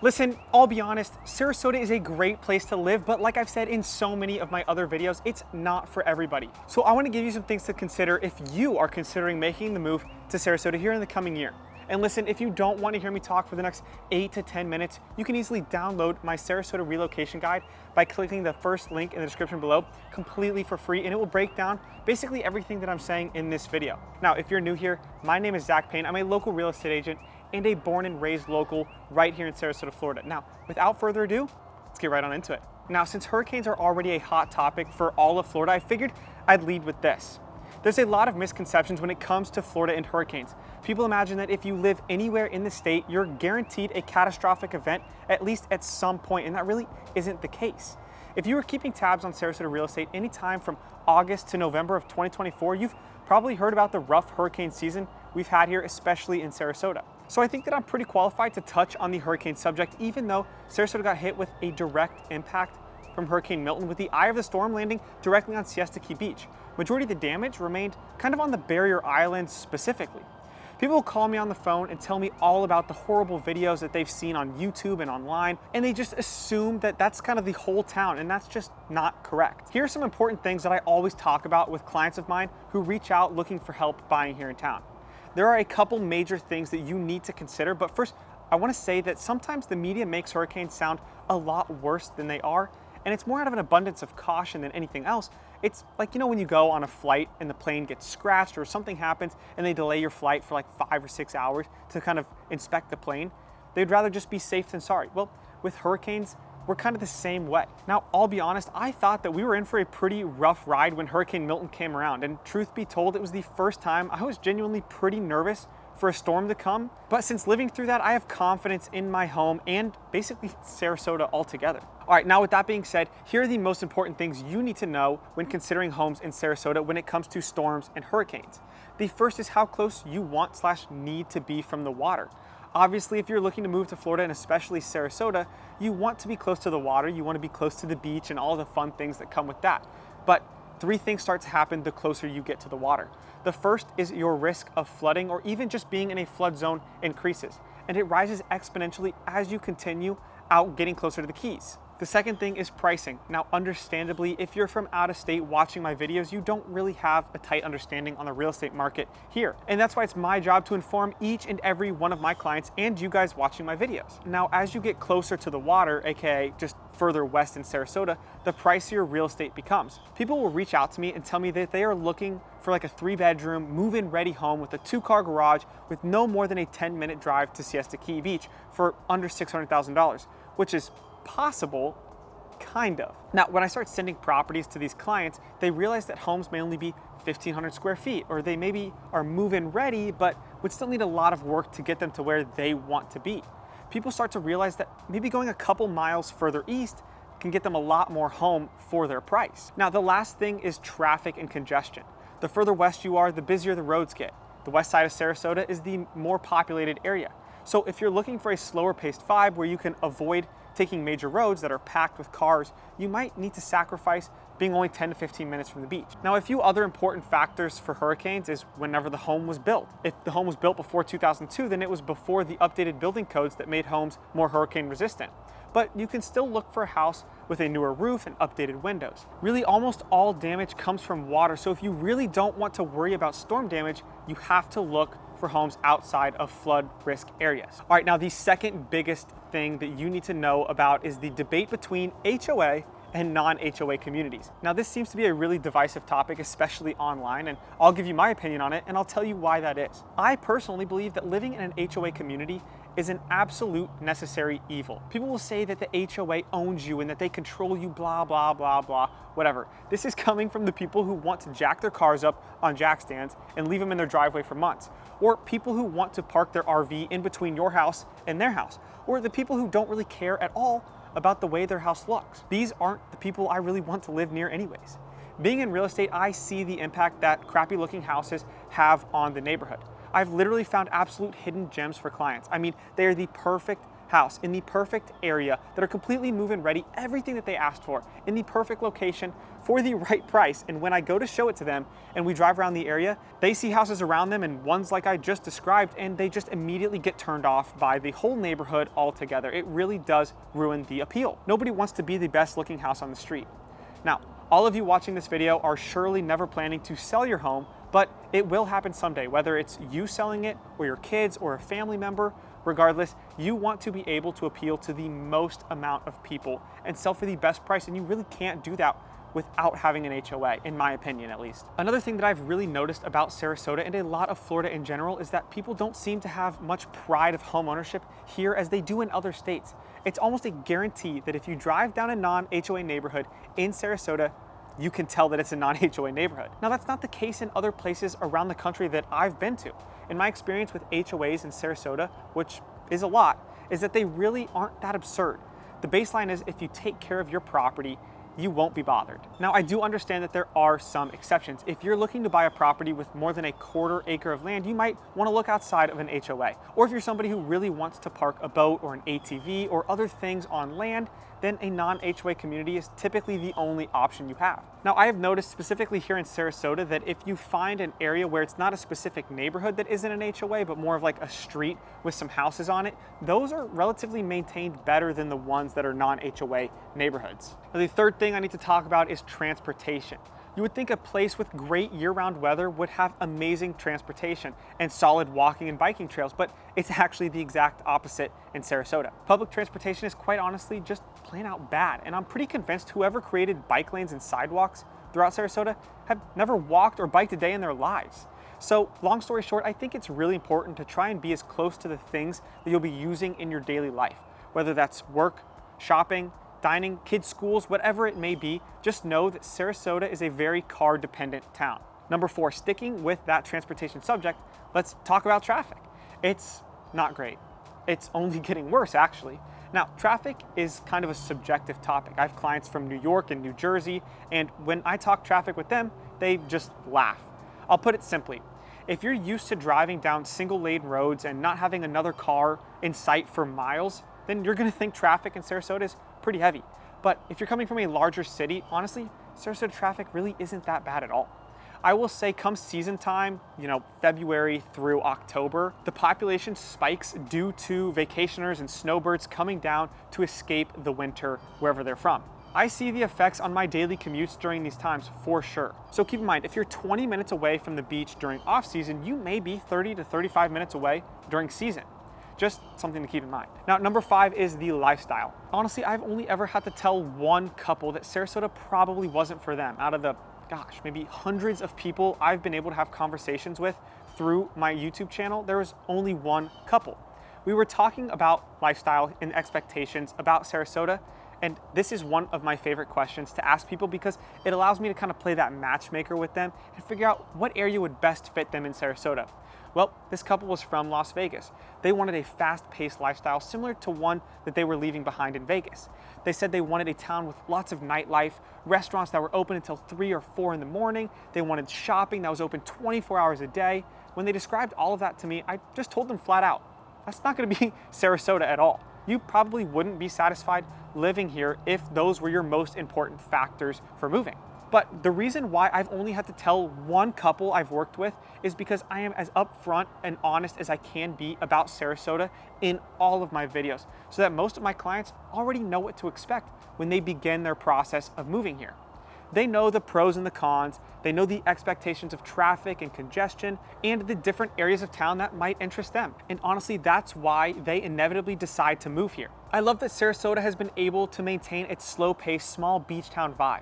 Listen, I'll be honest, Sarasota is a great place to live, but like I've said in so many of my other videos, it's not for everybody. So I want to give you some things to consider if you are considering making the move to Sarasota here in the coming year. And listen, if you don't want to hear me talk for the next 8 to 10 minutes, you can easily download my Sarasota relocation guide by clicking the first link in the description below completely for free, and it will break down basically everything that I'm saying in this video. Now, if you're new here, my name is Zach Payne. I'm a local real estate agent and a born and raised local right here in Sarasota, Florida. Now, without further ado, let's get right on into it. Now, since hurricanes are already a hot topic for all of Florida, I figured I'd lead with this. There's a lot of misconceptions when it comes to Florida and hurricanes. People imagine that if you live anywhere in the state, you're guaranteed a catastrophic event, at least at some point, and that really isn't the case. If you were keeping tabs on Sarasota real estate anytime from August to November of 2024, you've probably heard about the rough hurricane season we've had here, especially in Sarasota. So I think that I'm pretty qualified to touch on the hurricane subject, even though Sarasota got hit with a direct impact from Hurricane Milton, with the eye of the storm landing directly on Siesta Key Beach. Majority of the damage remained kind of on the barrier islands specifically. People will call me on the phone and tell me all about the horrible videos that they've seen on YouTube and online, and they just assume that that's kind of the whole town, and that's just not correct. Here are some important things that I always talk about with clients of mine who reach out looking for help buying here in town. There are a couple major things that you need to consider, but first, I want to say that sometimes the media makes hurricanes sound a lot worse than they are, and it's more out of an abundance of caution than anything else. It's like, when you go on a flight and the plane gets scratched or something happens and they delay your flight for like 5 or 6 hours to kind of inspect the plane. They'd rather just be safe than sorry. Well, with hurricanes, we're kind of the same way. Now, I'll be honest, I thought that we were in for a pretty rough ride when Hurricane Milton came around, and truth be told, it was the first time I was genuinely pretty nervous for a storm to come. But since living through that, I have confidence in my home and basically Sarasota altogether. All right, now with that being said, here are the most important things you need to know when considering homes in Sarasota when it comes to storms and hurricanes. The first is how close you want/need to be from the water. Obviously, if you're looking to move to Florida and especially Sarasota, you want to be close to the water, you want to be close to the beach and all the fun things that come with that. But 3 things start to happen the closer you get to the water. The first is your risk of flooding or even just being in a flood zone increases, and it rises exponentially as you continue out getting closer to the Keys. The second thing is pricing. Now, understandably, if you're from out of state watching my videos, you don't really have a tight understanding on the real estate market here. And that's why it's my job to inform each and every one of my clients and you guys watching my videos. Now, as you get closer to the water, aka just further west in Sarasota, the pricier real estate becomes. People will reach out to me and tell me that they are looking for like a 3-bedroom, move-in ready home with a 2-car garage with no more than a 10-minute drive to Siesta Key Beach for under $600,000, which is possible, kind of. Now, when I start sending properties to these clients, they realize that homes may only be 1,500 square feet, or they maybe are move-in ready, but would still need a lot of work to get them to where they want to be. People start to realize that maybe going a couple miles further east can get them a lot more home for their price. Now, the last thing is traffic and congestion. The further west you are, the busier the roads get. The west side of Sarasota is the more populated area. So if you're looking for a slower paced vibe where you can avoid taking major roads that are packed with cars, you might need to sacrifice being only 10 to 15 minutes from the beach. Now, a few other important factors for hurricanes is whenever the home was built. If the home was built before 2002, then it was before the updated building codes that made homes more hurricane resistant. But you can still look for a house with a newer roof and updated windows. Really, almost all damage comes from water, so if you really don't want to worry about storm damage, you have to look for homes outside of flood risk areas. All right, now the second biggest thing that you need to know about is the debate between HOA and non-HOA communities. Now, this seems to be a really divisive topic, especially online, and I'll give you my opinion on it, and I'll tell you why that is. I personally believe that living in an HOA community is an absolute necessary evil. People will say that the HOA owns you and that they control you, blah, blah, blah, blah, whatever. This is coming from the people who want to jack their cars up on jack stands and leave them in their driveway for months, or people who want to park their RV in between your house and their house, or the people who don't really care at all about the way their house looks. These aren't the people I really want to live near anyways. Being in real estate, I see the impact that crappy looking houses have on the neighborhood. I've literally found absolute hidden gems for clients. I mean, they are the perfect house in the perfect area that are completely move-in ready, everything that they asked for, in the perfect location for the right price. And when I go to show it to them and we drive around the area, they see houses around them and ones like I just described, and they just immediately get turned off by the whole neighborhood altogether. It really does ruin the appeal. Nobody wants to be the best looking house on the street. Now, all of you watching this video are surely never planning to sell your home, but it will happen someday, whether it's you selling it or your kids or a family member. Regardless, you want to be able to appeal to the most amount of people and sell for the best price, and you really can't do that without having an HOA, in my opinion at least. Another thing that I've really noticed about Sarasota and a lot of Florida in general is that people don't seem to have much pride of home ownership here as they do in other states. It's almost a guarantee that if you drive down a non-HOA neighborhood in Sarasota, you can tell that it's a non-HOA neighborhood. Now, that's not the case in other places around the country that I've been to. In my experience with HOAs in Sarasota, which is a lot, is that they really aren't that absurd. The baseline is if you take care of your property, you won't be bothered. Now, I do understand that there are some exceptions. If you're looking to buy a property with more than a quarter acre of land, you might want to look outside of an HOA. Or if you're somebody who really wants to park a boat or an ATV or other things on land, then a non-HOA community is typically the only option you have. Now, I have noticed specifically here in Sarasota that if you find an area where it's not a specific neighborhood that isn't an HOA, but more of like a street with some houses on it, those are relatively maintained better than the ones that are non-HOA neighborhoods. Now, the third thing I need to talk about is transportation. You would think a place with great year-round weather would have amazing transportation and solid walking and biking trails, but it's actually the exact opposite in Sarasota. Public transportation is quite honestly just plain out bad, and I'm pretty convinced whoever created bike lanes and sidewalks throughout Sarasota have never walked or biked a day in their lives. So long story short, I think it's really important to try and be as close to the things that you'll be using in your daily life, whether that's work, shopping, dining, kids' schools, whatever it may be. Just know that Sarasota is a very car-dependent town. Number 4, sticking with that transportation subject, let's talk about traffic. It's not great. It's only getting worse, actually. Now, traffic is kind of a subjective topic. I have clients from New York and New Jersey, and when I talk traffic with them, they just laugh. I'll put it simply. If you're used to driving down single-lane roads and not having another car in sight for miles, then you're gonna think traffic in Sarasota is pretty heavy. But if you're coming from a larger city, honestly, Sarasota traffic really isn't that bad at all. I will say come season time, February through October, the population spikes due to vacationers and snowbirds coming down to escape the winter wherever they're from. I see the effects on my daily commutes during these times for sure. So keep in mind, if you're 20 minutes away from the beach during off season, you may be 30 to 35 minutes away during season. Just something to keep in mind. Now, number 5 is the lifestyle. Honestly, I've only ever had to tell one couple that Sarasota probably wasn't for them. Out of the, maybe hundreds of people I've been able to have conversations with through my YouTube channel, there was only one couple. We were talking about lifestyle and expectations about Sarasota, and this is one of my favorite questions to ask people because it allows me to kind of play that matchmaker with them and figure out what area would best fit them in Sarasota. Well, this couple was from Las Vegas. They wanted a fast-paced lifestyle similar to one that they were leaving behind in Vegas. They said they wanted a town with lots of nightlife, restaurants that were open until 3 or 4 in the morning. They wanted shopping that was open 24 hours a day. When they described all of that to me, I just told them flat out, that's not gonna be Sarasota at all. You probably wouldn't be satisfied living here if those were your most important factors for moving. But the reason why I've only had to tell one couple I've worked with is because I am as upfront and honest as I can be about Sarasota in all of my videos, so that most of my clients already know what to expect when they begin their process of moving here. They know the pros and the cons, they know the expectations of traffic and congestion, and the different areas of town that might interest them. And honestly, that's why they inevitably decide to move here. I love that Sarasota has been able to maintain its slow-paced, small beach town vibe.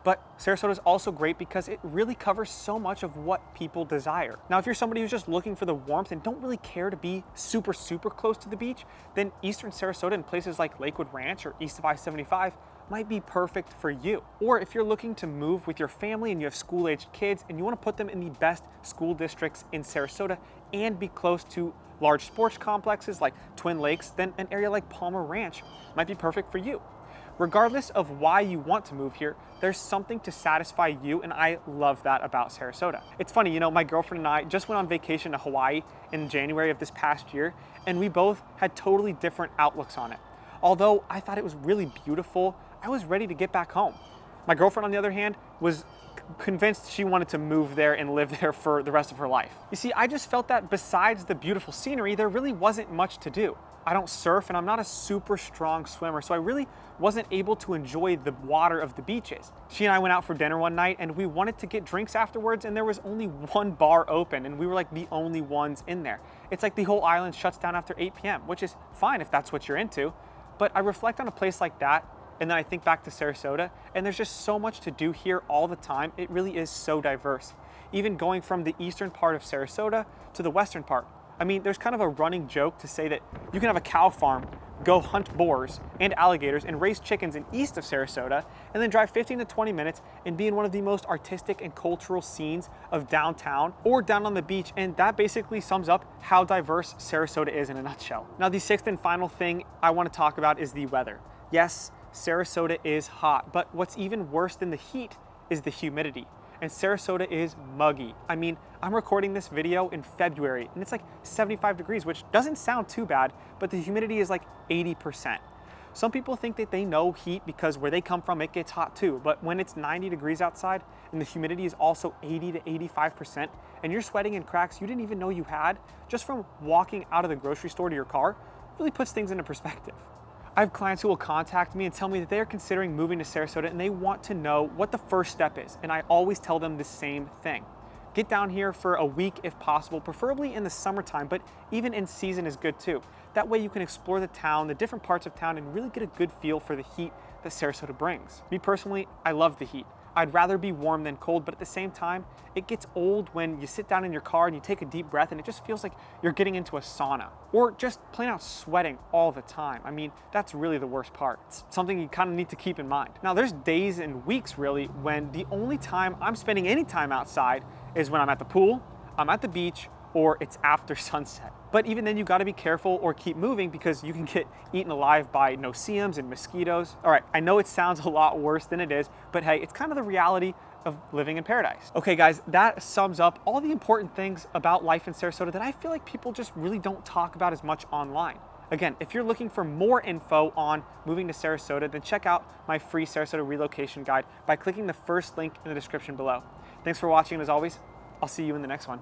But Sarasota is also great because it really covers so much of what people desire. Now, if you're somebody who's just looking for the warmth and don't really care to be super close to the beach, then Eastern Sarasota and places like Lakewood Ranch or east of I-75 might be perfect for you. Or if you're looking to move with your family and you have school-aged kids and you want to put them in the best school districts in Sarasota and be close to large sports complexes like Twin Lakes, then an area like Palmer Ranch might be perfect for you. Regardless of why you want to move here, there's something to satisfy you, and I love that about Sarasota. It's funny, my girlfriend and I just went on vacation to Hawaii in January of this past year, and we both had totally different outlooks on it. Although I thought it was really beautiful, I was ready to get back home. My girlfriend, on the other hand, was convinced she wanted to move there and live there for the rest of her life. You see, I just felt that besides the beautiful scenery, there really wasn't much to do. I don't surf and I'm not a super strong swimmer, so I really wasn't able to enjoy the water of the beaches. She and I went out for dinner one night and we wanted to get drinks afterwards, and there was only one bar open and we were like the only ones in there. It's like the whole island shuts down after 8 p.m., which is fine if that's what you're into. But I reflect on a place like that, and then I think back to Sarasota, and there's just so much to do here all the time. It really is so diverse. Even going from the eastern part of Sarasota to the western part. I mean, there's kind of a running joke to say that you can have a cow farm, go hunt boars and alligators and raise chickens in east of Sarasota, and then drive 15 to 20 minutes and be in one of the most artistic and cultural scenes of downtown or down on the beach. And that basically sums up how diverse Sarasota is in a nutshell. Now, the sixth and final thing I want to talk about is the weather. Yes, Sarasota is hot, but what's even worse than the heat is the humidity. And Sarasota is muggy. I mean, I'm recording this video in February and it's like 75 degrees, which doesn't sound too bad, but the humidity is like 80%. Some people think that they know heat because where they come from, it gets hot too. But when it's 90 degrees outside and the humidity is also 80 to 85%, and you're sweating in cracks you didn't even know you had just from walking out of the grocery store to your car, it really puts things into perspective. I have clients who will contact me and tell me that they are considering moving to Sarasota and they want to know what the first step is. And I always tell them the same thing. Get down here for a week if possible, preferably in the summertime, but even in season is good too. That way you can explore the town, the different parts of town, and really get a good feel for the heat that Sarasota brings. Me personally, I love the heat. I'd rather be warm than cold, but at the same time, it gets old when you sit down in your car and you take a deep breath and it just feels like you're getting into a sauna or just plain out sweating all the time. I mean, that's really the worst part. It's something you kind of need to keep in mind. Now, there's days and weeks really when the only time I'm spending any time outside is when I'm at the pool, I'm at the beach, or it's after sunset. But even then you gotta be careful or keep moving because you can get eaten alive by no-see-ums and mosquitoes. All right, I know it sounds a lot worse than it is, but hey, it's kind of the reality of living in paradise. Okay guys, that sums up all the important things about life in Sarasota that I feel like people just really don't talk about as much online. Again, if you're looking for more info on moving to Sarasota, then check out my free Sarasota relocation guide by clicking the first link in the description below. Thanks for watching, and as always, I'll see you in the next one.